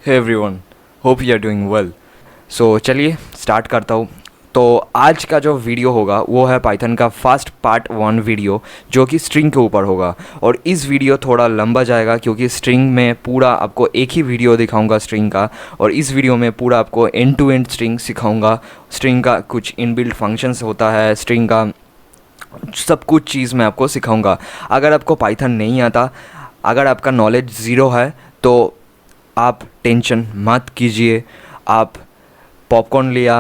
Hey everyone, hope you are doing well. So चलिए start करता हूँ। तो आज का जो वीडियो होगा वो है पाइथन का फर्स्ट पार्ट 1 वीडियो, जो कि स्ट्रिंग के ऊपर होगा। और इस वीडियो थोड़ा लंबा जाएगा क्योंकि स्ट्रिंग में पूरा आपको एक ही वीडियो दिखाऊंगा स्ट्रिंग का, और इस वीडियो में पूरा आपको एंड टू एंड स्ट्रिंग सिखाऊंगा। स्ट्रिंग का कुछ इनबिल्ट फंक्शंस होता है, स्ट्रिंग का सब कुछ चीज़ मैं आपको सिखाऊंगा। अगर आपको पाइथन नहीं आता, अगर आपका नॉलेज ज़ीरो है, तो आप टेंशन मत कीजिए। आप पॉपकॉर्न लिया,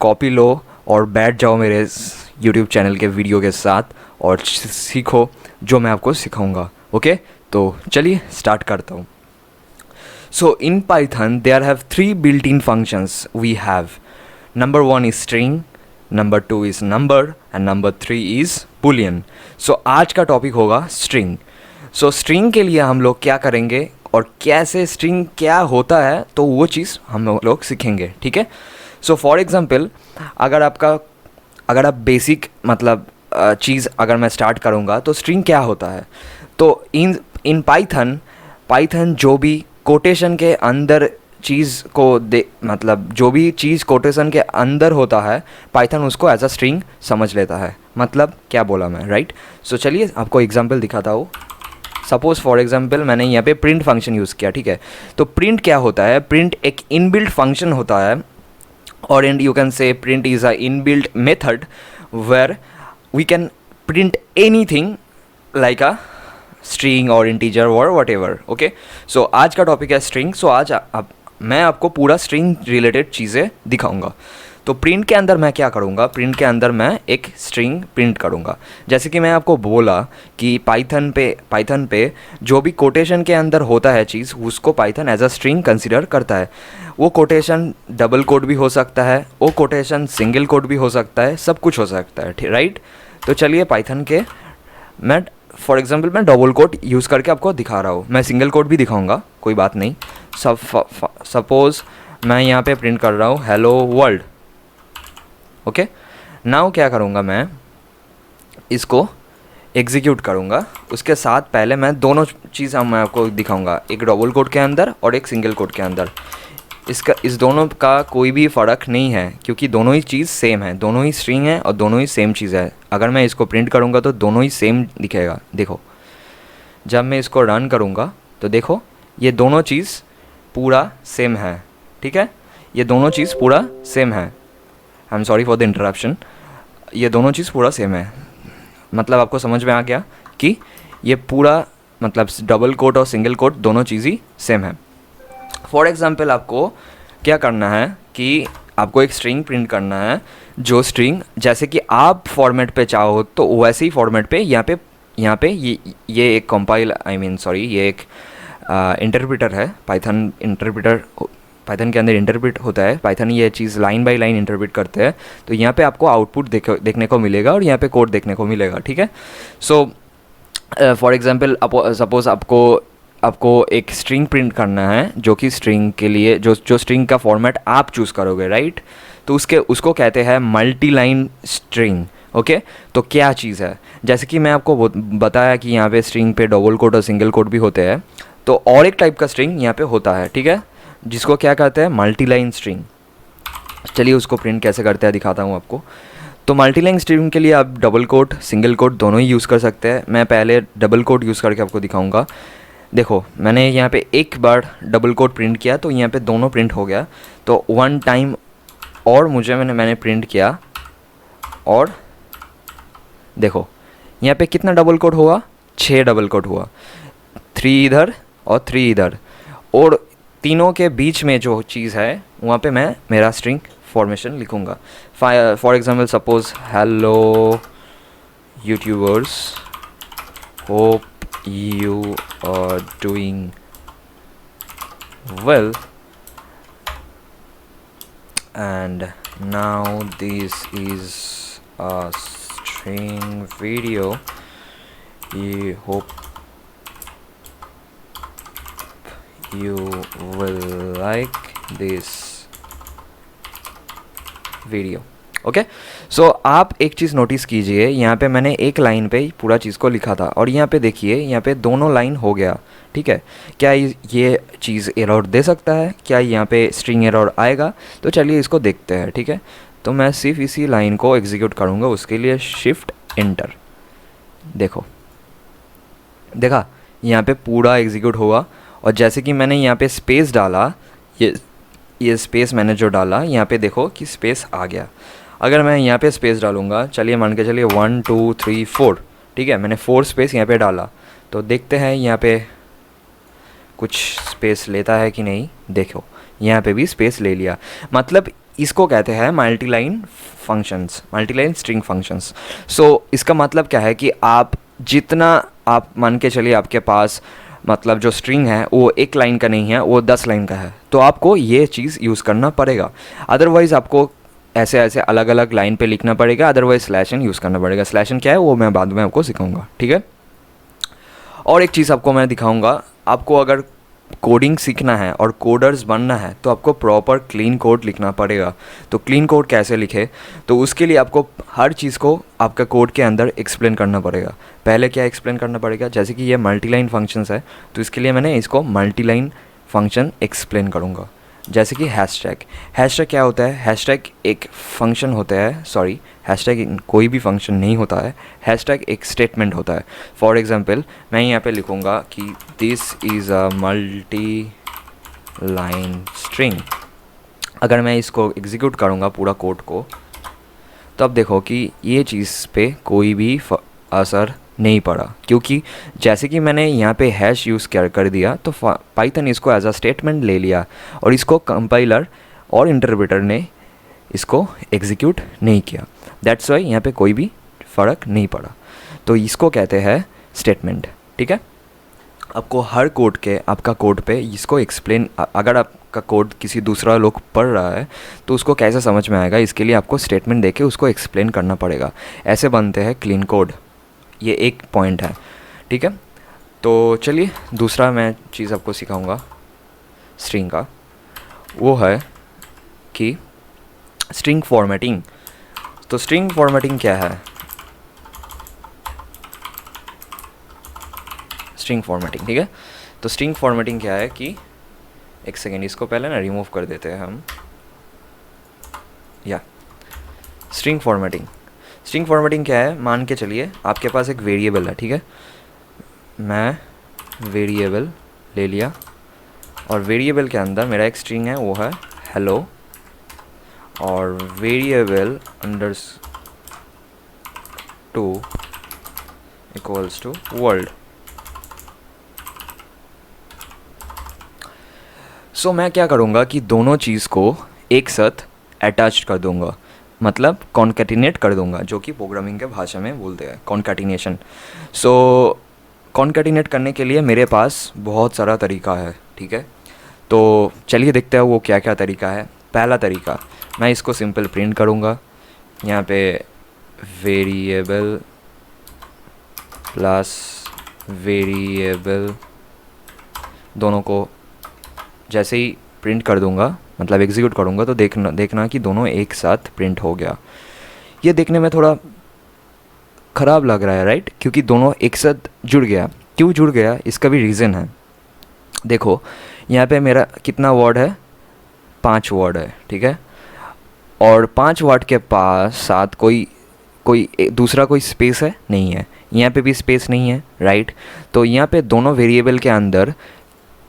कॉपी लो और बैठ जाओ मेरे यूट्यूब चैनल के वीडियो के साथ और सीखो जो मैं आपको सिखाऊंगा। ओके, तो चलिए स्टार्ट करता हूँ। So in Python there have 3 built in functions we have. Number 1 is string, number 2 is number and number 3 is boolean. सो आज का टॉपिक होगा स्ट्रिंग। सो स्ट्रिंग के लिए हम लोग क्या करेंगे और कैसे स्ट्रिंग क्या होता है, तो वो चीज़ हम लोग सीखेंगे। ठीक है। सो फॉर एग्ज़ाम्पल, अगर आप बेसिक मतलब चीज़ अगर मैं स्टार्ट करूँगा तो स्ट्रिंग क्या होता है। तो इन पाइथन जो भी कोटेशन के अंदर चीज़ को मतलब जो भी चीज़ कोटेशन के अंदर होता है, पाइथन उसको एज अ स्ट्रिंग समझ लेता है। मतलब क्या बोला मैं, राइट। सो चलिए आपको एग्जांपल दिखाता हूँ। सपोज़ फॉर एग्जांपल मैंने यहाँ पे प्रिंट फंक्शन यूज़ किया। ठीक है। तो प्रिंट क्या होता है, प्रिंट एक इनबिल्ट फंक्शन होता है, और and you can say print is a inbuilt method where we can print anything like a string और इंटीजर और व्हाटएवर। ओके, सो आज का टॉपिक है स्ट्रिंग। सो आज मैं आपको पूरा स्ट्रिंग रिलेटेड चीज़ें दिखाऊंगा। तो प्रिंट के अंदर मैं क्या करूँगा, प्रिंट के अंदर मैं एक स्ट्रिंग प्रिंट करूँगा। जैसे कि मैं आपको बोला कि पाइथन पे जो भी कोटेशन के अंदर होता है चीज़, उसको Python as a string consider करता है। वो कोटेशन डबल कोट भी हो सकता है, वो कोटेशन सिंगल कोट भी हो सकता है, सब कुछ हो सकता है, राइट। तो चलिए पाइथन के मैं फॉर एग्जांपल मैं डबल कोट यूज़ करके आपको दिखा रहा हूँ। मैं सिंगल कोट भी दिखाऊंगा, कोई बात नहीं। सपोज़ मैं यहाँ पे प्रिंट कर रहा हूँ हेलो वर्ल्ड। ओके, नाउ क्या करूँगा, मैं इसको एग्जीक्यूट करूँगा। उसके साथ पहले मैं दोनों चीज़ मैं आपको दिखाऊंगा, एक डबल कोट के अंदर और एक सिंगल कोट के अंदर। इस दोनों का कोई भी फ़र्क नहीं है क्योंकि दोनों ही चीज़ सेम है, दोनों ही स्ट्रिंग है और दोनों ही सेम चीज़ है। अगर मैं इसको प्रिंट करूँगा तो दोनों ही सेम दिखेगा। देखो, जब मैं इसको रन करूँगा तो देखो ये दोनों चीज़ पूरा सेम है। ठीक है, ये दोनों चीज़ पूरा सेम है। I am sorry for the interruption. ये दोनों चीज़ पूरा सेम है, मतलब आपको समझ में आ गया कि ये पूरा मतलब डबल कोट और सिंगल कोट दोनों चीज़ ही सेम है। फॉर एग्ज़ाम्पल आपको क्या करना है कि आपको एक स्ट्रिंग प्रिंट करना है, जो स्ट्रिंग जैसे कि आप फॉर्मेट पे चाहो तो वैसे ही फॉर्मेट पे यहाँ पे ये एक कंपाइल ये एक इंटरप्रेटर है। पाइथन के अंदर इंटरप्रेट होता है। पाइथन ये चीज़ लाइन बाय लाइन इंटरप्रेट करते हैं। तो यहाँ पे आपको आउटपुट देखने को मिलेगा और यहाँ पे कोड देखने को मिलेगा। ठीक है। सो फॉर एग्ज़ाम्पल सपोज़ आपको एक स्ट्रिंग प्रिंट करना है, जो कि स्ट्रिंग के लिए जो स्ट्रिंग का फॉर्मेट आप चूज़ करोगे, राइट। तो उसको कहते हैं मल्टी लाइन स्ट्रिंग। ओके, तो क्या चीज़ है, जैसे कि मैं आपको बताया कि यहाँ पे स्ट्रिंग पे डबल कोट और सिंगल कोट भी होते हैं, तो और एक टाइप का स्ट्रिंग यहाँ पे होता है। ठीक है, जिसको क्या कहते हैं, मल्टी लाइन स्ट्रिंग। चलिए उसको प्रिंट कैसे करते हैं दिखाता हूँ आपको। तो मल्टी लाइन स्ट्रिंग के लिए आप डबल कोट सिंगल कोट दोनों ही यूज़ कर सकते हैं। मैं पहले डबल कोट यूज़ करके आपको दिखाऊंगा। देखो, मैंने यहाँ पे एक बार डबल कोट प्रिंट किया तो यहाँ पे दोनों प्रिंट हो गया। तो वन टाइम और मैंने प्रिंट किया, और देखो यहाँ पे कितना डबल कोट हुआ, 6 डबल कोट हुआ, 3 इधर और 3 इधर, और तीनों के बीच में जो चीज़ है वहाँ पे मैं मेरा स्ट्रिंग फॉर्मेशन लिखूँगा। For example suppose hello YouTubers, hope you are doing well, and now this is a string video. I hope you will like this video. Okay. So आप एक चीज़ नोटिस कीजिए, यहाँ पे मैंने एक लाइन पे पूरा चीज़ को लिखा था और यहाँ पे देखिए, यहाँ पे दोनों लाइन हो गया, ठीक है। क्या ये चीज़ एरर दे सकता है? क्या यहाँ पे स्ट्रिंग एरर आएगा? तो चलिए इसको देखते हैं, ठीक है। तो मैं सिर्फ इसी लाइन को एग्जीक्यूट करूँगा, उसके लिए शिफ्ट एंटर। देखा यहाँ पे पूरा एग्जीक्यूट हुआ और जैसे कि मैंने यहाँ पे स्पेस डाला, ये स्पेस मैंने जो डाला, यहाँ पे देखो कि स्पेस आ गया। अगर मैं यहाँ पे स्पेस डालूँगा, चलिए मान के चलिए 1 2 3 4, ठीक है, मैंने 4 स्पेस यहाँ पे डाला, तो देखते हैं यहाँ पे कुछ स्पेस लेता है कि नहीं। देखो यहाँ पे भी स्पेस ले लिया, मतलब इसको कहते हैं multiline functions, multiline string functions. So इसका मतलब क्या है कि आप जितना, आप मान के चलिए आपके पास मतलब जो स्ट्रिंग है वो एक लाइन का नहीं है, वो 10 लाइन का है, तो आपको ये चीज़ यूज़ करना पड़ेगा। अदरवाइज़ आपको ऐसे ऐसे अलग अलग लाइन पे लिखना पड़ेगा, अदरवाइज स्लैश एन यूज़ करना पड़ेगा। स्लैश एन क्या है वो मैं बाद में आपको सिखाऊंगा, ठीक है। और एक चीज़ आपको मैं दिखाऊंगा, आपको अगर कोडिंग सीखना है और कोडर्स बनना है तो आपको प्रॉपर क्लीन कोड लिखना पड़ेगा। तो क्लीन कोड कैसे लिखे, तो उसके लिए आपको हर चीज़ को आपका कोड के अंदर एक्सप्लेन करना पड़ेगा। पहले क्या एक्सप्लेन करना पड़ेगा, जैसे कि ये मल्टीलाइन फंक्शंस है, तो इसके लिए मैंने इसको मल्टीलाइन फंक्शन एक्सप्लेन करूँगा। जैसे कि हैशटैग, हैशटैग क्या होता है? हैशटैग एक फंक्शन होता है, सॉरी हैशटैग कोई भी फंक्शन नहीं होता है, हैशटैग एक स्टेटमेंट होता है। फॉर एग्जांपल मैं यहाँ पे लिखूँगा कि this is a multi line string. अगर मैं इसको एग्जीक्यूट करूँगा पूरा कोड को, तो अब देखो कि ये चीज़ पे कोई भी असर नहीं पड़ा, क्योंकि जैसे कि मैंने यहाँ पे हैश यूज़ कर दिया तो पाइथन इसको एज अ स्टेटमेंट ले लिया और इसको कंपाइलर और इंटरप्रेटर ने इसको एग्जीक्यूट नहीं किया। दैट्स वाई यहाँ पे कोई भी फ़र्क नहीं पड़ा। तो इसको कहते हैं स्टेटमेंट, ठीक है। आपको हर कोड के, आपका कोड पे इसको एक्सप्लेन, अगर आपका कोड किसी दूसरा लोग पढ़ रहा है तो उसको कैसे समझ में आएगा, इसके लिए आपको स्टेटमेंट देके उसको एक्सप्लेन करना पड़ेगा। ऐसे बनते हैं क्लीन कोड। ये एक पॉइंट है, ठीक है। तो चलिए दूसरा मैं चीज़ आपको सिखाऊंगा स्ट्रिंग का, वो है कि स्ट्रिंग फॉर्मेटिंग। तो स्ट्रिंग फॉर्मेटिंग क्या है? स्ट्रिंग फॉर्मेटिंग, ठीक है। तो स्ट्रिंग फॉर्मेटिंग क्या है कि एक सेकेंड, इसको पहले ना रिमूव कर देते हैं हम, या स्ट्रिंग फॉर्मेटिंग। स्ट्रिंग फॉर्मेटिंग क्या है? मान के चलिए आपके पास एक वेरिएबल है, ठीक है। मैं वेरिएबल ले लिया और वेरिएबल के अंदर मेरा एक स्ट्रिंग है, वो है हेलो, और variable underscore two equals to world. So मैं क्या करूँगा कि दोनों चीज़ को एक साथ अटैच कर दूँगा, मतलब कॉन्कैटिनेट कर दूंगा, जो कि प्रोग्रामिंग के भाषा में बोलते हैं कॉन्कैटिनेशन। सो कॉन्कैटिनेट करने के लिए मेरे पास बहुत सारा तरीका है, ठीक है। तो चलिए देखते हैं वो क्या क्या तरीका है। पहला तरीका, मैं इसको सिंपल प्रिंट करूँगा, यहाँ पे वेरिएबल प्लस वेरिएबल दोनों को जैसे ही प्रिंट कर दूंगा, मतलब एग्जीक्यूट करूँगा, तो देखना कि दोनों एक साथ प्रिंट हो गया। ये देखने में थोड़ा ख़राब लग रहा है, राइट, क्योंकि दोनों एक साथ जुड़ गया। क्यों जुड़ गया, इसका भी रीज़न है। देखो यहाँ पे मेरा कितना वर्ड है? 5 वर्ड है, ठीक है। और 5 वर्ड के पास साथ कोई दूसरा कोई स्पेस है? नहीं है। यहाँ पे भी स्पेस नहीं है, राइट। तो यहाँ पे दोनों वेरिएबल के अंदर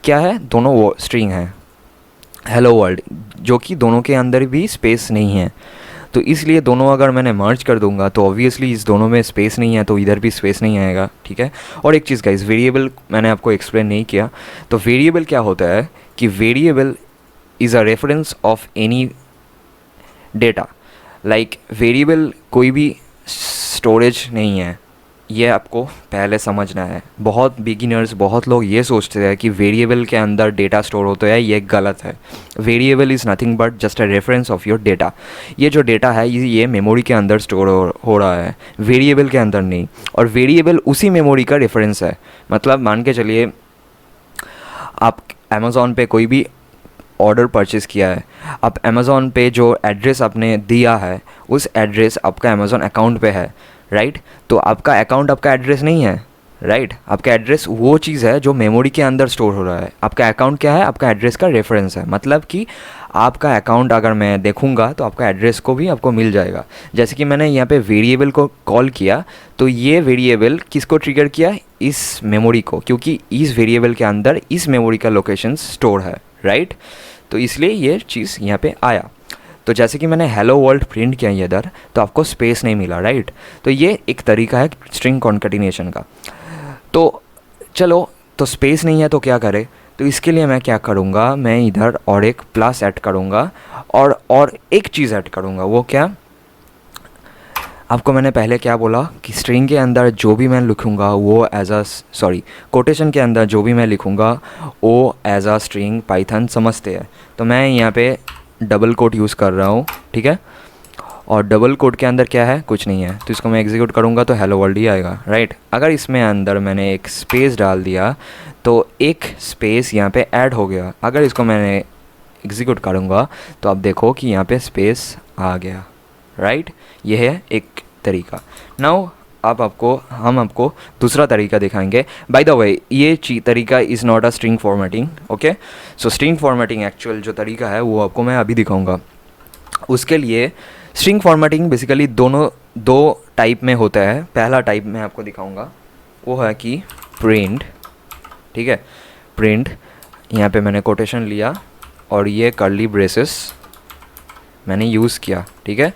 क्या है? दोनों स्ट्रिंग है हेलो वर्ल्ड, जो कि दोनों के अंदर भी स्पेस नहीं है। तो इसलिए दोनों अगर मैंने मर्ज कर दूंगा तो ऑब्वियसली इस दोनों में स्पेस नहीं है, तो इधर भी स्पेस नहीं आएगा, ठीक है। और एक चीज़ गाइस, वेरिएबल मैंने आपको एक्सप्लेन नहीं किया। तो वेरिएबल क्या होता है कि variable is a reference of any data. Like variable कोई भी स्टोरेज नहीं है, ये आपको पहले समझना है। बहुत बिगिनर्स, बहुत लोग ये सोचते हैं कि वेरिएबल के अंदर डेटा स्टोर होता है, ये गलत है। Variable is nothing but just a reference of your data. ये जो डेटा है ये मेमोरी के अंदर स्टोर हो रहा है, वेरिएबल के अंदर नहीं। और वेरिएबल उसी मेमोरी का रेफरेंस है। मतलब मान के चलिए आप अमेज़ॉन पे कोई भी ऑर्डर परचेज़ किया है, अब अमेज़ॉन पे जो एड्रेस आपने दिया है उस एड्रेस आपका अमेज़ॉन अकाउंट पे है, राइट। तो आपका अकाउंट आपका एड्रेस नहीं है, राइट। आपका एड्रेस वो चीज़ है जो मेमोरी के अंदर स्टोर हो रहा है। आपका अकाउंट क्या है? आपका एड्रेस का रेफरेंस है। मतलब कि आपका अकाउंट अगर मैं देखूंगा तो आपका एड्रेस को भी आपको मिल जाएगा। जैसे कि मैंने यहाँ पे वेरिएबल को कॉल किया, तो ये वेरिएबल किसको ट्रिगर किया? इस मेमोरी को, क्योंकि इस वेरिएबल के अंदर इस मेमोरी का लोकेशन स्टोर है, राइट। तो इसलिए ये चीज़ यहाँ पे आया। तो जैसे कि मैंने हेलो वर्ल्ड प्रिंट किया इधर, तो आपको स्पेस नहीं मिला, राइट। तो ये एक तरीका है स्ट्रिंग कॉन्केटिनेशन का। तो चलो, तो स्पेस नहीं है तो क्या करें? तो इसके लिए मैं क्या करूँगा, मैं इधर और एक प्लस ऐड करूँगा और एक चीज़ ऐड करूँगा। वो क्या? आपको मैंने पहले क्या बोला कि स्ट्रिंग के अंदर जो भी मैं लिखूँगा वो कोटेशन के अंदर जो भी मैं लिखूँगा वो एज अ स्ट्रिंग पाइथन समझते हैं। तो मैं यहाँ पे डबल कोट यूज़ कर रहा हूँ, ठीक है। और डबल कोट के अंदर क्या है? कुछ नहीं है। तो इसको मैं एग्जीक्यूट करूँगा तो हेलो वर्ल्ड ही आएगा, राइट। अगर इसमें अंदर मैंने एक स्पेस डाल दिया तो एक स्पेस यहाँ पे ऐड हो गया। अगर इसको मैंने एग्जीक्यूट करूँगा तो आप देखो कि यहाँ पे स्पेस आ गया, राइट। ये है एक तरीका। नाउ हम आपको दूसरा तरीका दिखाएंगे। बाय द वे, ये तरीका is not a string formatting, okay. So string formatting actual जो तरीका है वो आपको मैं अभी दिखाऊंगा। उसके लिए स्ट्रिंग फॉर्मेटिंग बेसिकली दो टाइप में होता है। पहला टाइप मैं आपको दिखाऊंगा, वो है कि प्रिंट, ठीक है। प्रिंट, यहाँ पे मैंने कोटेशन लिया और ये कर्ली ब्रेसेस मैंने यूज़ किया, ठीक है।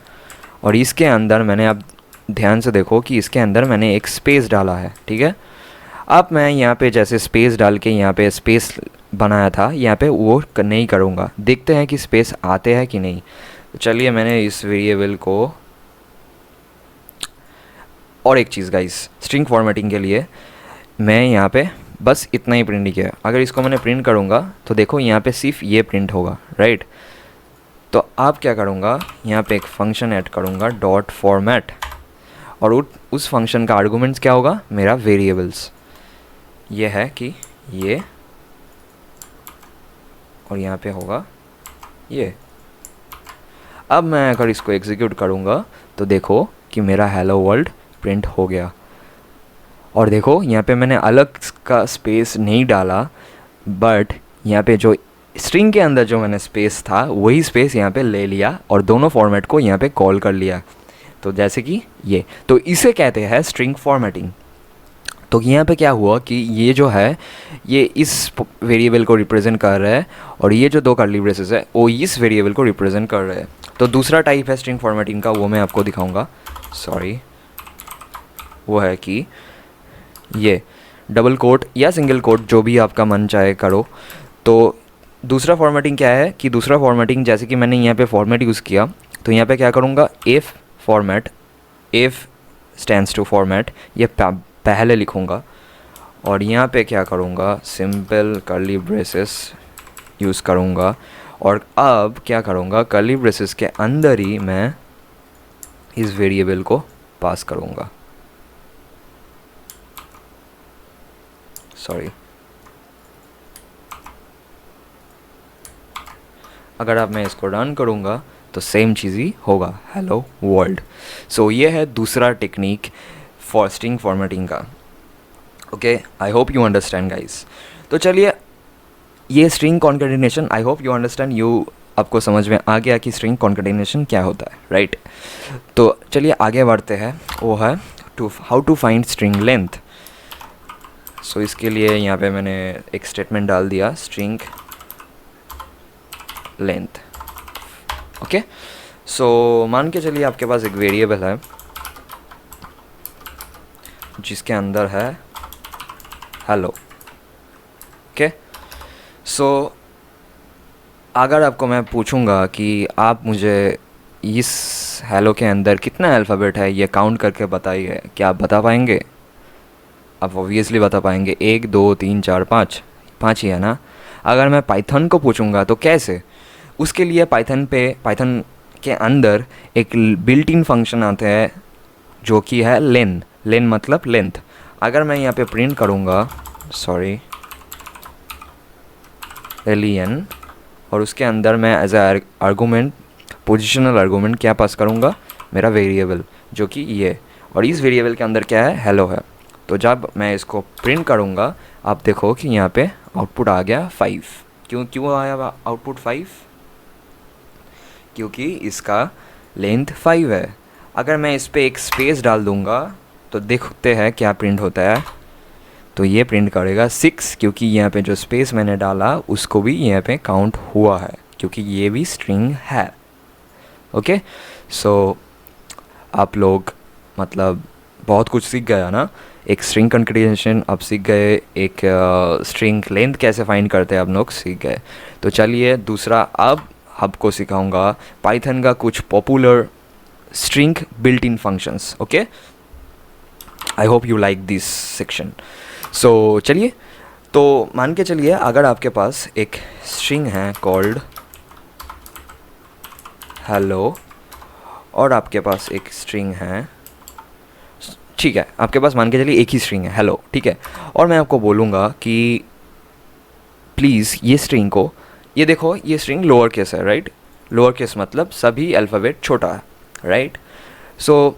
और इसके अंदर मैंने, अब ध्यान से देखो कि इसके अंदर मैंने एक स्पेस डाला है, ठीक है। अब मैं यहाँ पे जैसे स्पेस डाल के यहाँ पे स्पेस बनाया था, यहाँ पे वो नहीं करूँगा। देखते हैं कि स्पेस आते हैं कि नहीं। तो चलिए, मैंने इस वेरिएबल को, और एक चीज़ गाइस, स्ट्रिंग फॉर्मेटिंग के लिए मैं यहाँ पे बस इतना ही प्रिंट किया। अगर इसको मैंने प्रिंट करूँगा तो देखो यहाँ पे सिर्फ ये प्रिंट होगा, राइट। तो अब क्या करूँगा, यहाँ पे एक फंक्शन ऐड करूँगा डॉट फॉर्मेट, और उस फंक्शन का आर्गुमेंट्स क्या होगा? मेरा वेरिएबल्स। ये है कि ये, और यहाँ पे होगा ये। अब मैं अगर इसको एग्जीक्यूट करूँगा तो देखो कि मेरा हेलो वर्ल्ड प्रिंट हो गया। और देखो यहाँ पे मैंने अलग का स्पेस नहीं डाला, बट यहाँ पे जो स्ट्रिंग के अंदर जो मैंने स्पेस था वही स्पेस यहाँ पे ले लिया और दोनों फॉर्मेट को यहाँ पे कॉल कर लिया। तो जैसे कि ये, तो इसे कहते हैं स्ट्रिंग फॉर्मेटिंग। तो यहाँ पे क्या हुआ कि ये जो है ये इस वेरिएबल को रिप्रेजेंट कर रहा है, और ये जो दो कर्ली ब्रेसेस है वो इस वेरिएबल को रिप्रेजेंट कर रहे हैं। तो दूसरा टाइप है स्ट्रिंग फॉर्मेटिंग का, वो मैं आपको दिखाऊंगा। वो है कि ये डबल कोट या सिंगल कोट जो भी आपका मन चाहे करो। तो दूसरा फॉर्मेटिंग क्या है कि दूसरा फॉर्मेटिंग, जैसे कि मैंने यहाँ पे फॉर्मेट यूज़ किया, तो यहाँ पे क्या करूँगा, f format, f stands to format, ये पहले लिखूँगा। और यहाँ पे क्या करूँगा, सिंपल कर्ली ब्रेसेस यूज़ करूँगा। और अब क्या करूँगा, कर्ली ब्रेसेस के अंदर ही मैं इस वेरिएबल को पास करूँगा। अगर अब मैं इसको रन करूँगा तो सेम चीज़ ही होगा, हेलो वर्ल्ड। सो ये है दूसरा टेक्निक फॉर स्ट्रिंग फॉर्मेटिंग का। Okay, I hope you understand guys. तो चलिए, ये string concatenation, I hope you understand, आपको समझ में आ गया कि स्ट्रिंग कॉन्केटिनेशन क्या होता है, राइट। तो चलिए आगे बढ़ते हैं, वो है how to find string length. So इसके लिए यहाँ पे मैंने एक स्टेटमेंट डाल दिया, स्ट्रिंग लेंथ। ओके, सो मान के चलिए आपके पास एक वेरिएबल है जिसके अंदर है हेलो। ओके, सो अगर आपको मैं पूछूंगा कि आप मुझे इस हेलो के अंदर कितना अल्फ़ाबेट है ये काउंट करके बताइए, क्या आप बता पाएंगे? आप ऑब्वियसली बता पाएंगे, 1 2 3 4 5, 5 ही है ना। अगर मैं पाइथन को पूछूंगा तो कैसे? उसके लिए पाइथन के अंदर एक बिल्ट इन फंक्शन आता है जो कि है लेन मतलब लेंथ। अगर मैं यहाँ पे प्रिंट करूँगा, len, और उसके अंदर मैं as a argument, positional argument क्या पास करूँगा, मेरा वेरिएबल जो कि ये, और इस वेरिएबल के अंदर क्या है, हेलो है। तो जब मैं इसको प्रिंट करूँगा आप देखो कि यहाँ पे आउटपुट आ गया 5। क्यों आया आउटपुट 5? क्योंकि इसका लेंथ 5 है। अगर मैं इस पर एक स्पेस डाल दूँगा तो देखते हैं क्या प्रिंट होता है। तो ये प्रिंट करेगा 6, क्योंकि यहाँ पे जो स्पेस मैंने डाला उसको भी यहाँ पे काउंट हुआ है, क्योंकि ये भी स्ट्रिंग है। ओके, सो आप लोग मतलब बहुत कुछ सीख गया ना। एक स्ट्रिंग कंकेटेनेशन आप सीख गए, एक स्ट्रिंग लेंथ कैसे फाइंड करते हैं आप लोग सीख गए। तो चलिए दूसरा अब आपको सिखाऊंगा पाइथन का कुछ popular string built in functions. Okay, I hope you like this section. So चलिए, तो मान के चलिए अगर आपके पास एक स्ट्रिंग है कॉल्ड हेलो, और आपके पास एक स्ट्रिंग है, ठीक है, आपके पास मान के चलिए एक ही स्ट्रिंग है हेलो, ठीक है, और मैं आपको बोलूँगा कि प्लीज़ ये स्ट्रिंग को, ये देखो ये स्ट्रिंग लोअर केस है, राइट। लोअर केस मतलब सभी अल्फ़ाबेट छोटा है, राइट। सो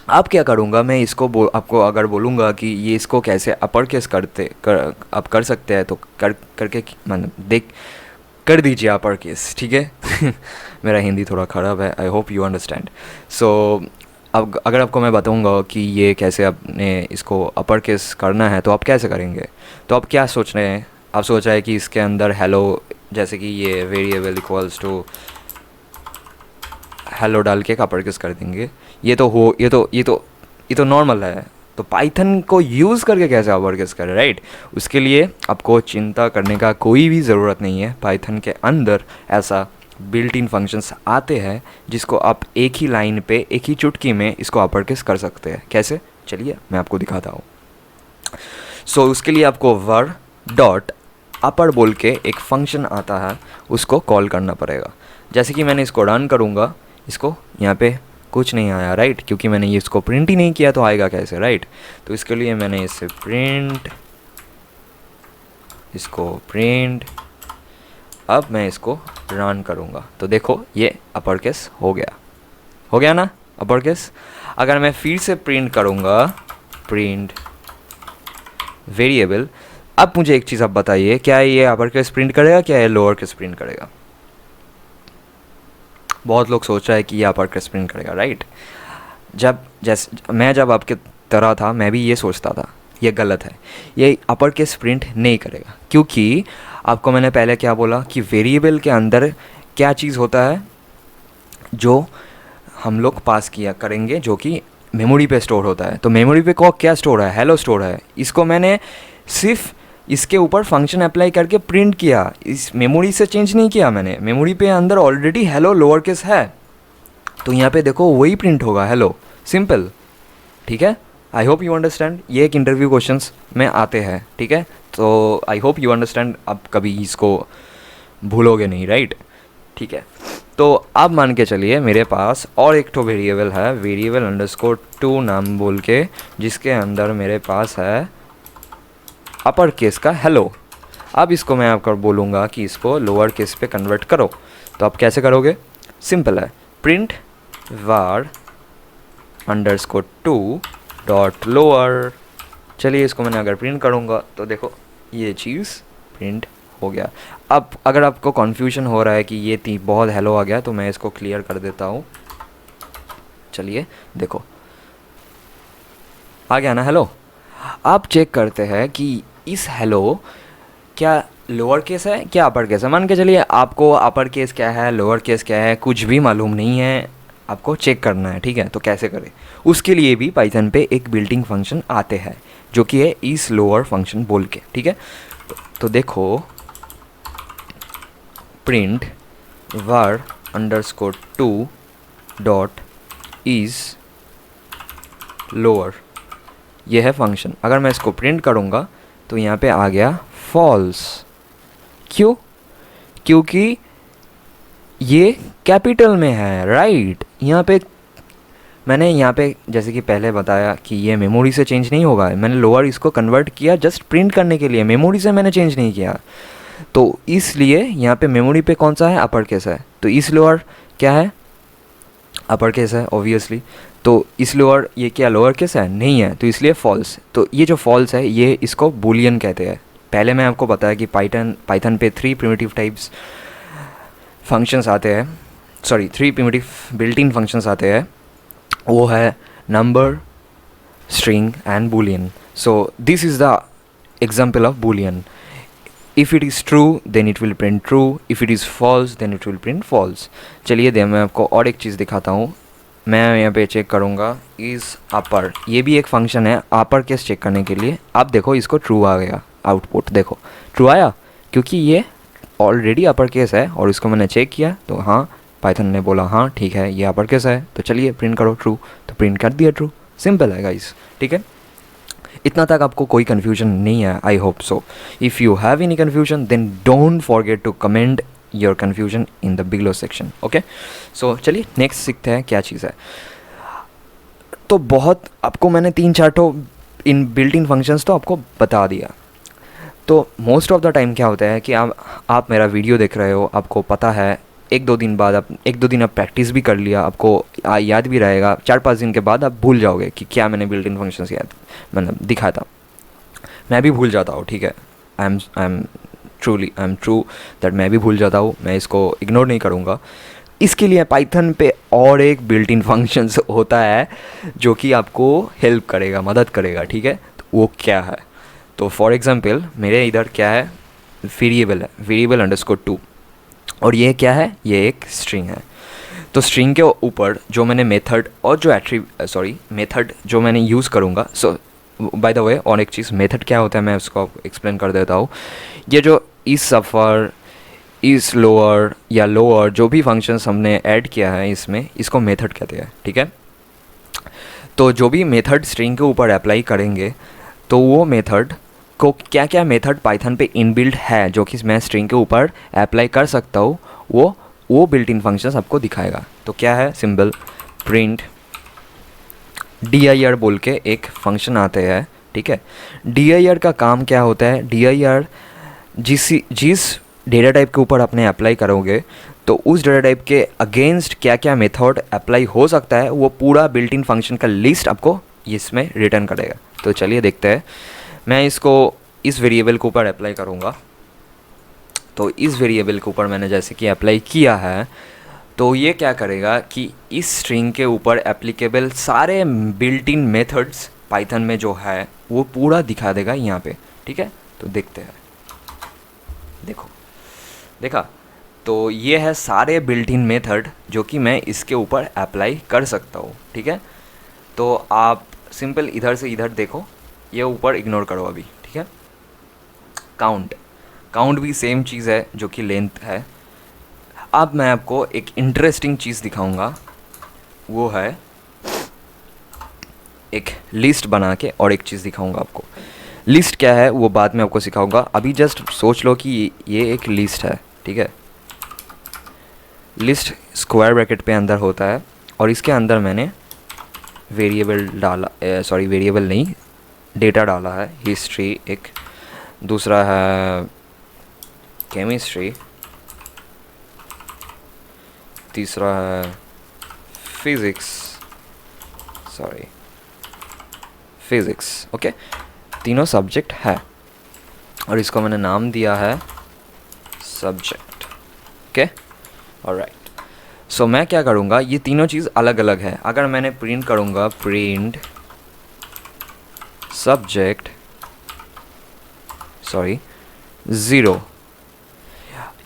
अब क्या करूँगा मैं इसको आपको अगर बोलूँगा कि ये इसको कैसे अपर केस आप कर सकते हैं तो करके मतलब कर दीजिए अपर केस, ठीक है। मेरा हिंदी थोड़ा ख़राब है, आई होप यू अंडरस्टैंड। सो अब अगर आपको मैं बताऊंगा कि ये कैसे आपने इसको अपर केस करना है तो आप कैसे करेंगे। तो आप क्या सोच रहे हैं, आप सोच रहे हैं कि इसके अंदर हेलो, जैसे कि ये वेरिएबल इक्वल्स टू हेलो डाल के अपर केस कर देंगे। ये तो नॉर्मल है। तो पाइथन को यूज़ करके कैसे अपर केस करें, राइट। उसके लिए आपको चिंता करने का कोई भी ज़रूरत नहीं है। पाइथन के अंदर ऐसा बिल्ट इन फंक्शंस आते हैं जिसको आप एक ही लाइन पे एक ही चुटकी में इसको अपर केस कर सकते हैं। कैसे, चलिए मैं आपको दिखाता हूँ। सो उसके लिए आपको वर डॉट अपर बोल के एक फंक्शन आता है, उसको कॉल करना पड़ेगा। जैसे कि मैंने इसको रन करूँगा, इसको यहाँ पे कुछ नहीं आया, राइट, क्योंकि मैंने ये इसको प्रिंट ही नहीं किया तो आएगा कैसे, राइट। तो इसके लिए मैंने इसे इसको प्रिंट, अब मैं इसको रन करूँगा तो देखो ये अपर केस हो गया ना अपर केस। अगर मैं फिर से प्रिंट करूँगा, प्रिंट वेरिएबल, अब मुझे एक चीज़ आप बताइए, क्या ये अपर केस प्रिंट करेगा, क्या ये लोअर केस प्रिंट करेगा। बहुत लोग सोच रहा है कि ये अपर केस प्रिंट करेगा, राइट। जब आपके तरह था मैं भी ये सोचता था, ये गलत है, ये अपर केस प्रिंट नहीं करेगा। क्योंकि आपको मैंने पहले क्या बोला कि वेरिएबल के अंदर क्या चीज़ होता है जो हम लोग पास किया करेंगे, जो कि मेमोरी पे स्टोर होता है। तो मेमोरी पे क्या स्टोर है, हेलो स्टोर है। इसको मैंने सिर्फ इसके ऊपर फंक्शन अप्लाई करके प्रिंट किया, इस मेमोरी से चेंज नहीं किया मैंने। मेमोरी पे अंदर ऑलरेडी हेलो लोअर केस है, तो यहाँ पे देखो वही प्रिंट होगा, हेलो, सिंपल, ठीक है। I hope you understand. ये एक इंटरव्यू क्वेश्चंस में आते हैं, ठीक है। तो आई होप यू अंडरस्टैंड, आप कभी इसको भूलोगे नहीं, राइट, ठीक है। तो अब मान के चलिए मेरे पास और एक तो वेरिएबल है, वेरिएबल अंडरस्कोर 2 नाम बोल के, जिसके अंदर मेरे पास है अपर केस का हेलो। अब इसको मैं आपको बोलूँगा कि इसको लोअर केस पे कन्वर्ट करो, तो आप कैसे करोगे, सिंपल है, print var underscore 2 dot lower. चलिए इसको मैंने अगर प्रिंट करूँगा तो देखो ये चीज़ प्रिंट हो गया। अब अगर आपको कन्फ्यूजन हो रहा है कि ये बहुत हेलो आ गया, तो मैं इसको क्लियर कर देता हूँ। चलिए देखो आ गया ना हेलो। आप चेक करते हैं कि इस हेलो क्या लोअर केस है क्या अपर केस है। मान के चलिए आपको अपर केस क्या है लोअर केस क्या है कुछ भी मालूम नहीं है, आपको चेक करना है, ठीक है। तो कैसे करें, उसके लिए भी पाइथन पे एक बिल्टिंग फंक्शन आते हैं जो कि है इस लोअर फंक्शन बोल के, ठीक है। तो देखो print var underscore 2 dot is lower, ये है फंक्शन। अगर मैं इसको प्रिंट करूँगा तो यहाँ पे आ गया फॉल्स। क्यों, क्योंकि ये कैपिटल में है, राइट। यहाँ पे मैंने यहाँ पे जैसे कि पहले बताया कि ये मेमोरी से चेंज नहीं होगा, मैंने लोअर इसको कन्वर्ट किया जस्ट प्रिंट करने के लिए, मेमोरी से मैंने चेंज नहीं किया। तो इसलिए यहाँ पे मेमोरी पे कौन सा है, अपर केस है, तो इस लोअर क्या है, अपर केस है ऑब्वियसली। तो इस लोअर ये क्या लोअर केस है, नहीं है, तो इसलिए फॉल्स। तो ये जो फॉल्स है ये इसको बूलियन कहते हैं। पहले मैं आपको बताया कि पाइथन पे 3 प्रिमिटिव टाइप्स फंक्शंस आते हैं, sorry 3 primitive built in functions आते हैं, वो है number, string and boolean. So this is the example of boolean. If it is true then it will print true, if it is false then it will print false. चलिए दे मैं आपको और एक चीज़ दिखाता हूँ। मैं यहाँ पे चेक करूँगा इज़ अपर, ये भी एक फंक्शन है अपर केस चेक करने के लिए। आप देखो इसको ट्रू आ गया आउटपुट, देखो ट्रू आया क्योंकि ये ऑलरेडी अपर केस है और इसको मैंने चेक किया तो हाँ, पाइथन ने बोला हाँ ठीक है ये अपर केस है, तो चलिए प्रिंट करो ट्रू, तो प्रिंट कर दिया ट्रू। सिंपल है गाइस, ठीक है। इतना तक आपको कोई कन्फ्यूजन नहीं है, I hope so. If you have any confusion then don't forget to comment your confusion in the below section, okay. So चलिए नेक्स्ट सीखते हैं क्या चीज़ है। तो बहुत आपको मैंने 3-4 तो इन बिल्ट इन फंक्शंस तो आपको बता दिया। तो मोस्ट ऑफ द टाइम क्या होता है कि आप मेरा वीडियो देख रहे हो, आपको पता है, 1-2 दिन बाद आप 1-2 दिन आप प्रैक्टिस भी कर लिया, आपको याद भी रहेगा, 4-5 दिन के बाद आप भूल जाओगे कि क्या मैंने बिल्ट इन फंक्शंस याद मतलब दिखाया था। मैं भी भूल जाता हूँ, ठीक है, आई एम ट्रू दैट मैं भी भूल जाता हूँ, मैं इसको इग्नोर नहीं करूँगा। इसके लिए पाइथन पे और एक बिल्ट इन फंक्शंस होता है जो कि आपको हेल्प करेगा, मदद करेगा, ठीक है। तो वो क्या है, तो फॉर एग्जांपल मेरे इधर क्या है, वेरिएबल है, वेरिएबल अंडरस्कोर 2, और ये क्या है, ये एक स्ट्रिंग है। तो स्ट्रिंग के ऊपर जो मैंने मेथड और जो मेथड जो मैंने यूज़ करूँगा, सो बाय द वे और एक चीज़, मेथड क्या होता है मैं उसको एक्सप्लेन कर देता हूँ। ये जो इस सफ़र, इस लोअर या लोअर जो भी फंक्शंस हमने ऐड किया है इसमें, इसको मेथड कहते हैं, ठीक है। तो जो भी मेथड स्ट्रिंग के ऊपर अप्लाई करेंगे तो वो मेथड को क्या क्या मेथड पाइथन पे इनबिल्ट है जो कि मैं स्ट्रिंग के ऊपर अप्लाई कर सकता हूँ, वो बिल्ट इन फंक्शंस आपको दिखाएगा। तो क्या है, सिंपल प्रिंट dir बोल के एक फंक्शन आते हैं, ठीक है। dir का काम क्या होता है, dir जिस डेटा टाइप के ऊपर अपने अप्लाई करोगे तो उस डेटा टाइप के अगेंस्ट क्या क्या मेथड अप्लाई हो सकता है वो पूरा बिल्ट इन फंक्शन का लिस्ट आपको इसमें रिटर्न करेगा। तो चलिए देखते हैं, मैं इसको इस वेरिएबल के ऊपर अप्लाई करूँगा। तो इस वेरिएबल के ऊपर मैंने जैसे कि अप्लाई किया है, तो ये क्या करेगा कि इस स्ट्रिंग के ऊपर एप्लीकेबल सारे बिल्ट इन मेथड्स पाइथन में जो है वो पूरा दिखा देगा यहाँ पे, ठीक है। तो देखते हैं, देखो देखा, तो ये है सारे बिल्ट इन मेथड जो कि मैं इसके ऊपर अप्लाई कर सकता हूँ, ठीक है। तो आप सिंपल इधर से इधर देखो, ये ऊपर इग्नोर करो अभी, ठीक है। काउंट भी सेम चीज़ है जो कि लेंथ है। अब मैं आपको एक इंटरेस्टिंग चीज़ दिखाऊंगा, वो है एक लिस्ट बना के, और एक चीज़ दिखाऊंगा आपको। लिस्ट क्या है वो बाद में आपको सिखाऊंगा, अभी जस्ट सोच लो कि ये एक लिस्ट है, ठीक है। लिस्ट स्क्वायर ब्रैकेट पे अंदर होता है और इसके अंदर मैंने वेरिएबल डाला, सॉरी वेरिएबल नहीं, डेटा डाला है, हिस्ट्री एक, दूसरा है केमिस्ट्री, तीसरा है फिज़िक्स, ओके। तीनों सब्जेक्ट है और इसको मैंने नाम दिया है सब्जेक्ट, ओके, ऑलराइट। सो मैं क्या करूँगा, ये तीनों चीज़ अलग अलग है। अगर मैंने प्रिंट करूँगा प्रिंट सब्जेक्ट, सॉरी 0,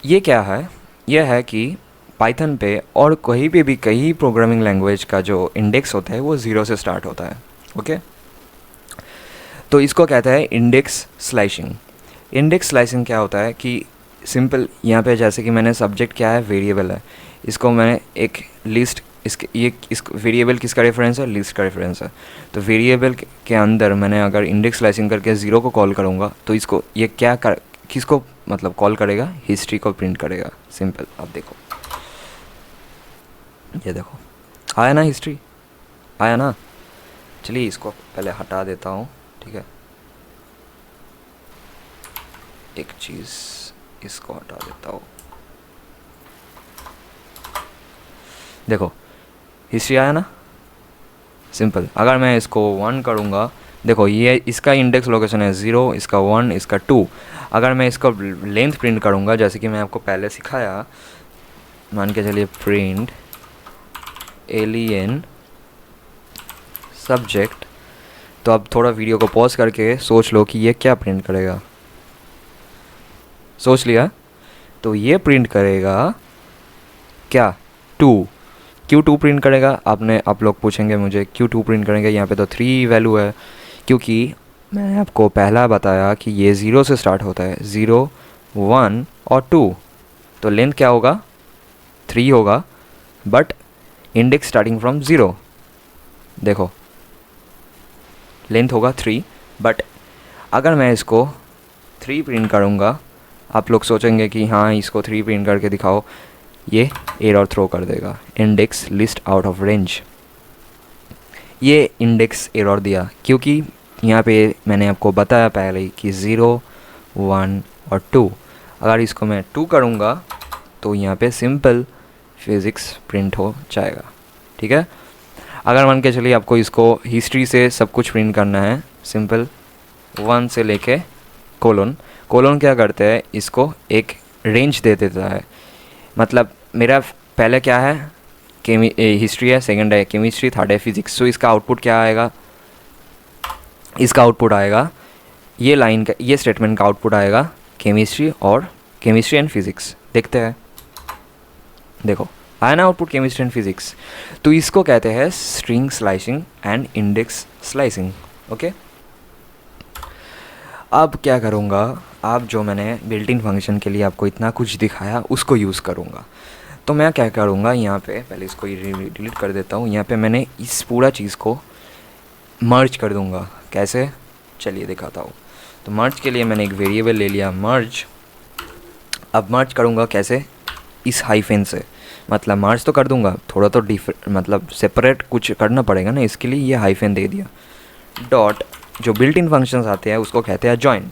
ये क्या है, यह है कि पाइथन पे और कहीं पे भी कई प्रोग्रामिंग लैंग्वेज का जो इंडेक्स होता है वो 0 से स्टार्ट होता है, ओके। तो इसको कहता है इंडेक्स स्लाइसिंग। इंडेक्स स्लाइसिंग क्या होता है कि सिंपल यहाँ पे जैसे कि मैंने सब्जेक्ट क्या है, वेरिएबल है, इसको मैंने एक लिस्ट, इस वेरिएबल किसका रेफरेंस है, लिस्ट का रेफरेंस है। तो वेरिएबल के अंदर मैंने अगर इंडेक्स स्लाइसिंग करके 0 को कॉल करूँगा तो इसको ये किसको मतलब कॉल करेगा, हिस्ट्री को प्रिंट करेगा, सिंपल। अब देखो, ये देखो आया ना, हिस्ट्री आया ना। चलिए इसको पहले हटा देता हूँ, ठीक है। एक चीज़ इसको हटा देता हूँ। देखो हिस्ट्री आया ना, सिंपल। अगर मैं इसको 1 करूँगा, देखो ये इसका इंडेक्स लोकेशन है 0, इसका 1, इसका 2। अगर मैं इसको लेंथ प्रिंट करूँगा, जैसे कि मैं आपको पहले सिखाया, मान के चलिए प्रिंट एलियन सब्जेक्ट, तो अब थोड़ा वीडियो को पॉज करके सोच लो कि ये क्या प्रिंट करेगा। सोच लिया? तो ये प्रिंट करेगा क्या, 2। क्यों 2 प्रिंट करेगा? आप लोग पूछेंगे मुझे क्यों 2 प्रिंट करेंगे, यहाँ पे तो 3 वैल्यू है। क्योंकि मैंने आपको पहला बताया कि ये 0 से स्टार्ट होता है, 0, 1 और 2। तो लेंथ क्या होगा, 3 होगा, बट इंडेक्स स्टार्टिंग फ्रॉम 0। देखो लेंथ होगा 3, बट अगर मैं इसको 3 प्रिंट करूँगा, आप लोग सोचेंगे कि हाँ इसको 3 प्रिंट करके दिखाओ, ये एरर थ्रो कर देगा, index list out of range. ये इंडेक्स एरर दिया क्योंकि यहाँ पे मैंने आपको बताया पहले ही कि 0, 1 और 2। अगर इसको मैं 2 करूँगा तो यहाँ पे सिंपल फिज़िक्स प्रिंट हो जाएगा, ठीक है। अगर मान के चलिए आपको इसको हिस्ट्री से सब कुछ प्रिंट करना है, सिंपल 1 से लेके कोलोन क्या करते हैं, इसको एक रेंज दे देता है। मतलब मेरा पहले क्या है, हिस्ट्री है, सेकंड है केमिस्ट्री, थर्ड है फिज़िक्स। तो इसका आउटपुट क्या आएगा, इसका आउटपुट आएगा ये लाइन का, ये स्टेटमेंट का आउटपुट आएगा केमिस्ट्री एंड फिज़िक्स। देखते हैं, देखो आया ना आउटपुट केमिस्ट्री एंड फिज़िक्स। तो इसको कहते हैं string slicing and index slicing, okay. अब क्या करूँगा, अब जो मैंने बिल्ट इन फंक्शन के लिए आपको इतना कुछ दिखाया उसको यूज़ करूँगा। तो मैं क्या करूँगा, यहाँ पे पहले इसको डिलीट कर देता हूँ। यहाँ पे मैंने इस पूरा चीज़ को मर्ज कर दूँगा। कैसे, चलिए दिखाता हूँ। तो मर्ज के लिए मैंने एक वेरिएबल ले लिया मर्ज। अब मर्ज करूँगा कैसे, इस हाइफेन से, मतलब मर्ज तो कर दूँगा, थोड़ा तो मतलब सेपरेट कुछ करना पड़ेगा ना, इसके लिए ये हाइफेन दे दिया। डॉट जो बिल्ट इन फंक्शंस आते हैं उसको कहते हैं जॉइन।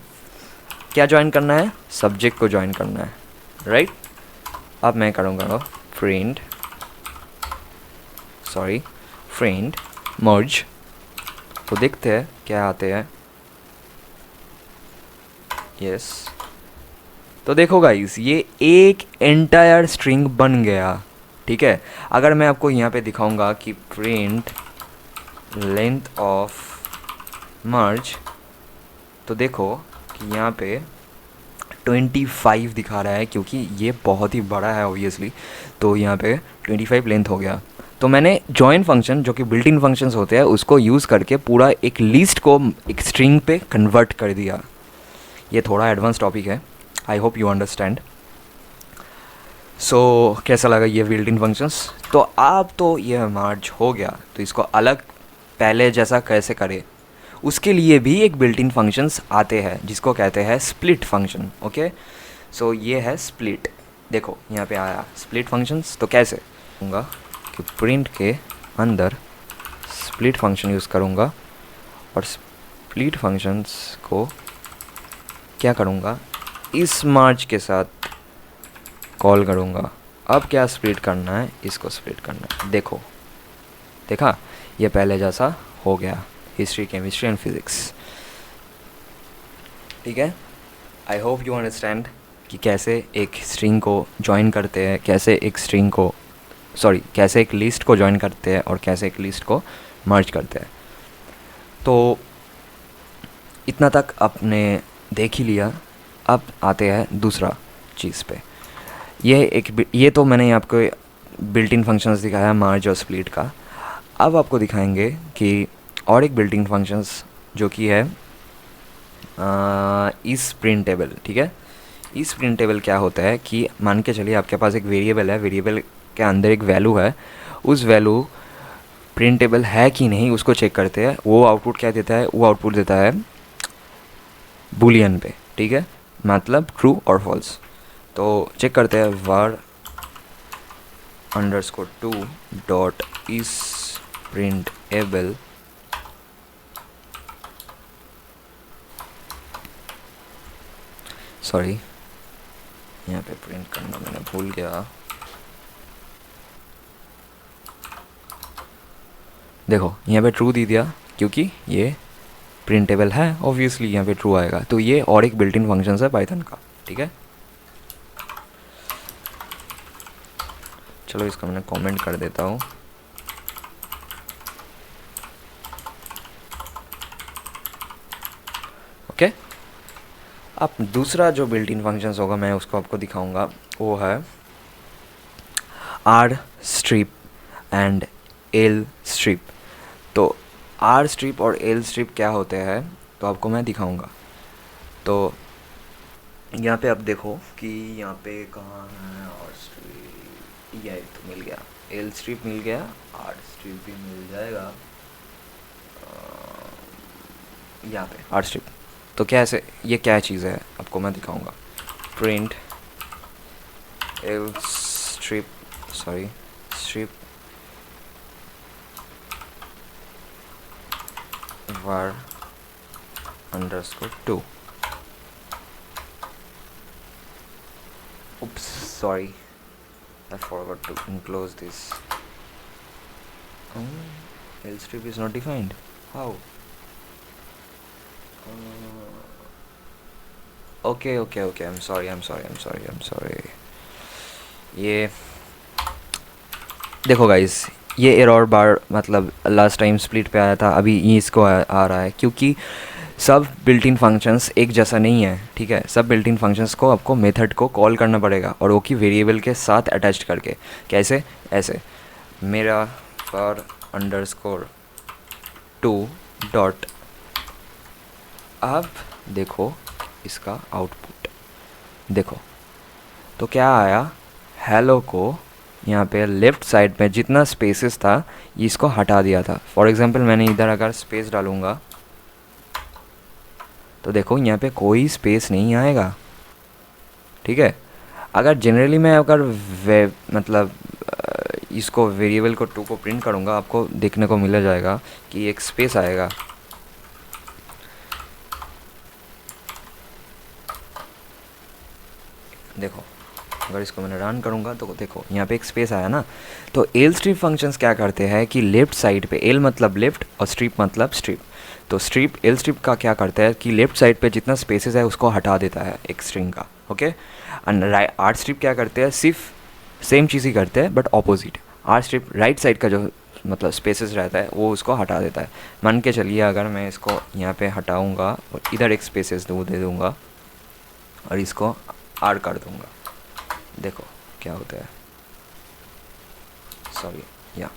क्या जॉइन करना है, सब्जेक्ट को जॉइन करना है, राइट। अब मैं करूँगा फ्रेंड मर्ज। तो देखते हैं क्या आते हैं। यस, तो देखो गाइस, ये एक एंटायर स्ट्रिंग बन गया, ठीक है। अगर मैं आपको यहाँ पे दिखाऊंगा कि प्रिंट लेंथ ऑफ मर्ज, तो देखो कि यहाँ पे 25 दिखा रहा है, क्योंकि ये बहुत ही बड़ा है ऑब्वियसली। तो यहाँ पे 25 लेंथ हो गया। तो मैंने जॉइन फंक्शन, जो कि बिल्ट इन फंक्शंस होते हैं, उसको यूज़ करके पूरा एक लिस्ट को एक स्ट्रिंग पे कन्वर्ट कर दिया। ये थोड़ा एडवांस टॉपिक है, आई होप यू अंडरस्टैंड। सो कैसा लगा ये बिल्ट इन फंक्शंस। तो अब तो ये मर्ज हो गया, तो इसको अलग पहले जैसा कैसे करें, उसके लिए भी एक बिल्ट इन फंक्शंस आते हैं जिसको कहते हैं स्प्लिट फंक्शन, ओके। सो ये है स्प्लिट। देखो यहाँ पे आया स्प्लिट फंक्शंस। तो कैसे होगा कि प्रिंट के अंदर स्प्लिट फंक्शन यूज़ करूँगा और स्प्लिट फंक्शंस को क्या करूँगा, इस मर्ज के साथ कॉल करूँगा। अब क्या स्प्लिट करना है, इसको स्प्लिट करना है। देखो, देखा, ये पहले जैसा हो गया, हिस्ट्री, केमिस्ट्री एंड फिज़िक्स, ठीक है। आई होप यू अंडरस्टैंड कि कैसे एक स्ट्रिंग को जॉइन करते हैं, कैसे एक लिस्ट को जॉइन करते हैं और कैसे एक लिस्ट को मर्ज करते हैं। तो इतना तक आपने देख ही लिया। अब आते हैं दूसरा चीज़ पे। ये तो मैंने आपको बिल्ट इन फंक्शंस दिखाया मर्ज और स्प्लिट का। अब आपको दिखाएंगे कि और एक बिल्ट इन फंक्शंस जो कि है इस प्रिंटेबल, ठीक है। इस प्रिंटेबल क्या होता है कि मान के चलिए आपके पास एक वेरिएबल है, वेरिएबल के अंदर एक वैल्यू है, उस वैल्यू प्रिंटेबल है कि नहीं उसको चेक करते हैं। वो आउटपुट क्या देता है, वो आउटपुट देता है बूलियन पे, ठीक है, मतलब ट्रू और फॉल्स। तो चेक करते हैं var _2 डॉट इस प्रिंटेबल यहाँ पे प्रिंट करना मैंने भूल गया। देखो यहाँ पे ट्रू दे दिया क्योंकि ये प्रिंटेबल है, ऑब्वियसली यहाँ पे ट्रू आएगा। तो ये और एक बिल्ट इन फंक्शन है पाइथन का, ठीक है। चलो इसका मैं कमेंट कर देता हूँ। ओके, अब दूसरा जो बिल्ट इन फंक्शंस होगा मैं उसको आपको दिखाऊंगा, वो है R strip and L strip. तो आर स्ट्रिप और एल स्ट्रिप क्या होते हैं तो आपको मैं दिखाऊंगा। तो यहाँ पे आप देखो कि यहाँ पे कहाँ है आर स्ट्रिप, ये तो मिल गया, एल स्ट्रिप मिल गया, आर स्ट्रिप भी मिल जाएगा यहाँ पे आर स्ट्रिप। तो क्या ऐसे ये क्या चीज़ है आपको मैं दिखाऊंगा। Print L strip, sorry strip var _2. Oops, sorry, I forgot to enclose this. L strip is not defined. How? Okay, I'm sorry. ये देखो गाइस, ये एरर बार मतलब लास्ट टाइम स्प्लिट पे आया था, अभी ये इसको आ रहा है क्योंकि सब बिल्ट इन फंक्शंस एक जैसा नहीं है, ठीक है। सब बिल्ट इन फंक्शंस को आपको मेथड को कॉल करना पड़ेगा और वो की वेरिएबल के साथ अटैच करके। कैसे? ऐसे मेरा var_2 डॉट, अब देखो इसका आउटपुट देखो तो क्या आया, हेलो को यहाँ पे लेफ़्ट साइड में जितना स्पेसेस था इसको हटा दिया था। फॉर एग्ज़ाम्पल मैंने इधर अगर स्पेस डालूँगा तो देखो यहाँ पे कोई स्पेस नहीं आएगा, ठीक है। अगर जनरली मैं अगर मतलब इसको वेरिएबल को 2 को प्रिंट करूँगा, आपको देखने को मिल जाएगा कि एक स्पेस आएगा। देखो अगर इसको मैंने रन करूँगा तो देखो यहाँ पे एक स्पेस आया ना। तो एल स्ट्रिप फंक्शंस क्या करते हैं कि लेफ़्ट साइड पे, एल मतलब लेफ़्ट और स्ट्रिप मतलब स्ट्रिप, तो स्ट्रिप एल स्ट्रिप का क्या करता है कि लेफ़्ट साइड पे जितना स्पेसेस है उसको हटा देता है एक स्ट्रिंग का, ओके। एंड आर स्ट्रिप क्या करते हैं, सिर्फ सेम चीज़ ही करते हैं but opposite. R strip right side का जो मतलब स्पेसेस रहता है वो उसको हटा देता है। मान के चलिए अगर मैं इसको यहाँ पे हटाऊँगा और इधर एक स्पेसेस दे दूँगा और इसको आर कर दूँगा, देखो क्या होता है। सॉरी या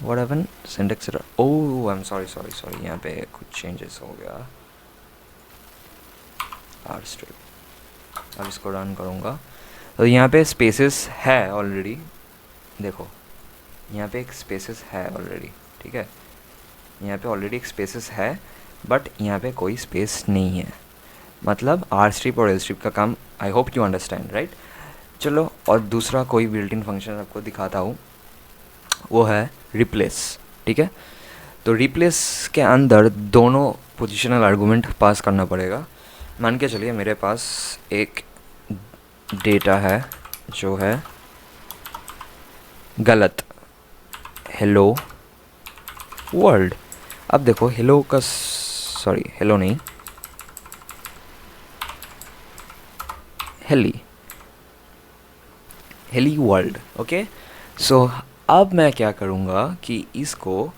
what happen, syntax error, oh I am sorry, यहाँ पे कुछ चेंजेस हो गया। आर स्ट्रिप, अब इसको रन करूँगा तो यहाँ पे स्पेसेस है ऑलरेडी, देखो यहाँ पे एक स्पेसेस है ऑलरेडी, ठीक है। यहाँ पे ऑलरेडी एक स्पेसेस है बट यहाँ पे कोई स्पेस नहीं है, मतलब आर स्ट्रिप और एल स्ट्रिप का काम। आई होप यू अंडरस्टैंड, राइट। चलो और दूसरा कोई बिल्ट इन फंक्शन आपको दिखाता हूँ, वो है रिप्लेस, ठीक है। तो रिप्लेस के अंदर दोनों पोजिशनल आर्गूमेंट पास करना पड़ेगा। मान के चलिए मेरे पास एक डेटा है जो है गलत, हेलो वर्ल्ड। अब देखो हेलो का, सॉरी हेलो नहीं, हेली वर्ल्ड, ओके। सो अब मैं क्या करूँगा कि इसको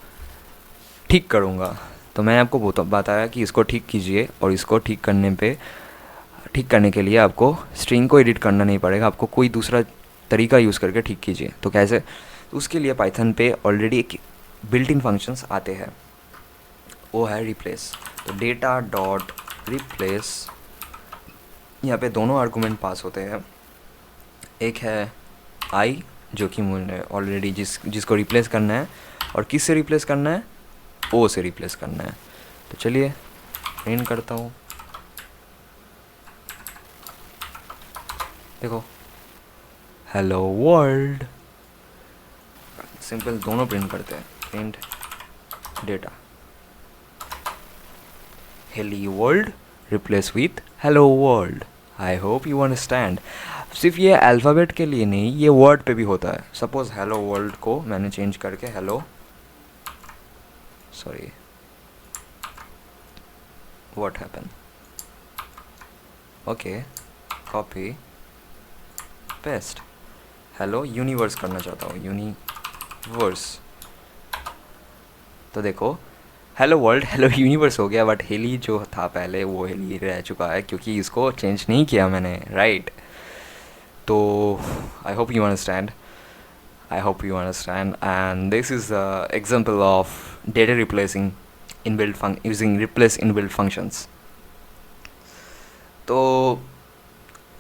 ठीक करूँगा। तो मैं आपको बताया कि इसको ठीक कीजिए और इसको ठीक करने के लिए आपको स्ट्रिंग को एडिट करना नहीं पड़ेगा, आपको कोई दूसरा तरीका यूज़ करके ठीक कीजिए। तो कैसे? तो उसके लिए पाइथन पे ऑलरेडी एक बिल्ट इन फंक्शंस आते हैं, वो है रिप्लेस। तो डेटा डॉट रिप्लेस, यहाँ पे दोनों आर्गूमेंट पास होते हैं। एक है आई जो कि मुझे ऑलरेडी जिसको रिप्लेस करना है, और किस से रिप्लेस करना है, ओ से रिप्लेस करना है। तो चलिए प्रिंट करता हूँ, देखो हेलो वर्ल्ड, सिंपल दोनों प्रिंट करते हैं। Print data heli world replace with hello world, I hope you understand. सिर्फ ये अल्फ़ाबेट के लिए नहीं, ये वर्ड पे भी होता है। सपोज़ हेलो वर्ल्ड को मैंने चेंज करके hello, sorry what happen, okay copy paste, hello universe करना चाहता हूँ, यूनिवर्स। तो देखो हेलो वर्ल्ड हेलो यूनिवर्स हो गया, बट हेली जो था पहले वो हेली रह चुका है क्योंकि इसको चेंज नहीं किया मैंने, राइट। तो आई hope you understand, I hope you understand, and this is the example of data replacing using replace inbuilt functions. तो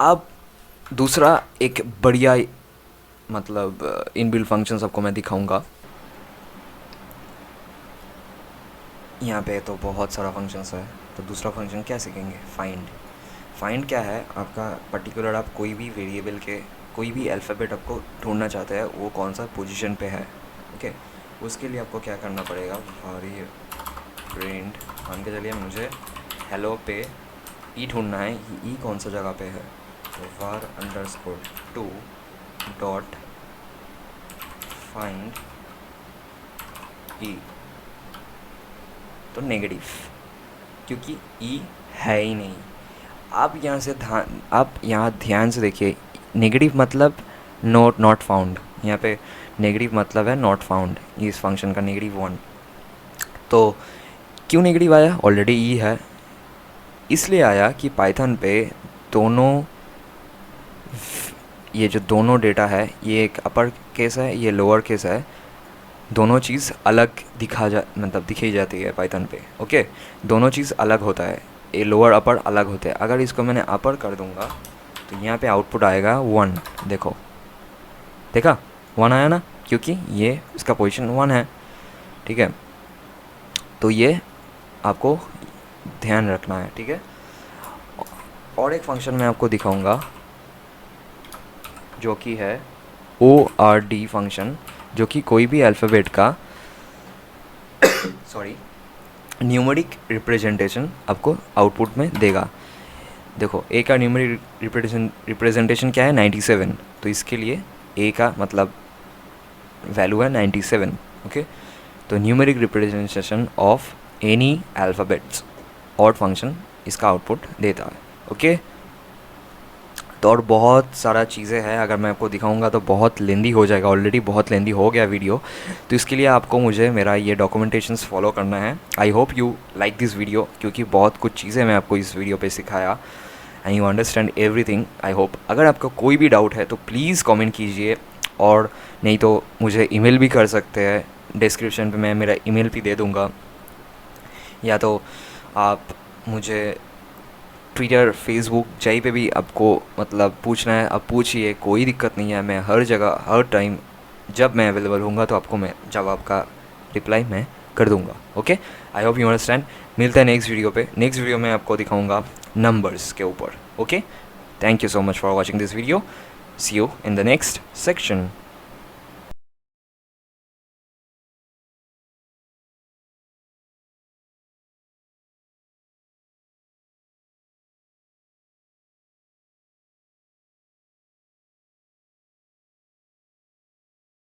अब दूसरा एक बढ़िया मतलब इनबिल्ट फंक्शंस आपको मैं दिखाऊंगा। यहाँ पे तो बहुत सारा फंक्शंस है, तो दूसरा फंक्शन क्या सीखेंगे, फाइंड। फाइंड क्या है, आपका पर्टिकुलर आप कोई भी वेरिएबल के कोई भी अल्फ़ाबेट आपको ढूंढना चाहते हैं, वो कौन सा पोजीशन पे है, ओके। उसके लिए आपको क्या करना पड़ेगा, हमारी प्रिंट मान के चलिए मुझे हेलो पे ई ढूंढना है, ई कौन सा जगह पे है, तो var underscore 2 dot find E, तो नेगेटिव, क्योंकि ई है ही नहीं। आप यहाँ ध्यान से देखिए, नेगेटिव मतलब नॉट फाउंड, यहाँ पे नेगेटिव मतलब है नॉट फाउंड, इस फंक्शन का -1। तो क्यों नेगेटिव आया, ऑलरेडी ई है, इसलिए आया कि पाइथन पे दोनों ये जो दोनों डेटा है, ये एक अपर केस है, ये लोअर केस है, दोनों चीज़ अलग दिखाई जाती है पाइथन पे, ओके। दोनों चीज़ अलग होता है, ये लोअर अपर अलग होते हैं। अगर इसको मैंने अपर कर दूंगा तो यहाँ पे आउटपुट आएगा 1, देखा 1 आया ना, क्योंकि ये इसका पोजीशन 1 है, ठीक है। तो ये आपको ध्यान रखना है, ठीक है। और एक फंक्शन मैं आपको दिखाऊंगा जो कि है ORD फंक्शन, जो कि कोई भी अल्फ़ाबेट का सॉरी न्यूमेरिक रिप्रेजेंटेशन आपको आउटपुट में देगा। देखो ए का न्यूमेरिक रिप्रेजेंटेशन क्या है, 97, तो इसके लिए ए का मतलब वैल्यू है 97, ओके। तो numeric representation of any alphabets odd function इसका आउटपुट देता है, ओके। तो और बहुत सारा चीज़ें हैं, अगर मैं आपको दिखाऊंगा तो बहुत लेंदी हो जाएगा, ऑलरेडी बहुत लेंदी हो गया वीडियो। तो इसके लिए आपको मुझे मेरा ये डॉक्यूमेंटेशंस फॉलो करना है। I hope you like this video, क्योंकि बहुत कुछ चीज़ें मैं आपको इस वीडियो पे सिखाया and you understand everything, I hope. अगर आपका कोई भी डाउट है तो प्लीज़ कमेंट कीजिए, और नहीं तो मुझे ईमेल भी कर सकते हैं, डिस्क्रिप्शन पे मैं मेरा ईमेल भी दे दूँगा, या तो आप मुझे ट्विटर फेसबुक जहीं पे भी आपको मतलब पूछना है आप पूछिए, कोई दिक्कत नहीं है। मैं हर जगह हर टाइम जब मैं अवेलेबल होऊंगा तो आपको मैं जवाब का रिप्लाई मैं कर दूंगा, okay. I hope you understand. मिलते हैं नेक्स्ट वीडियो पे। नेक्स्ट वीडियो में आपको दिखाऊंगा नंबर्स के ऊपर, okay. Thank you so much for watching this video. See you in the next section.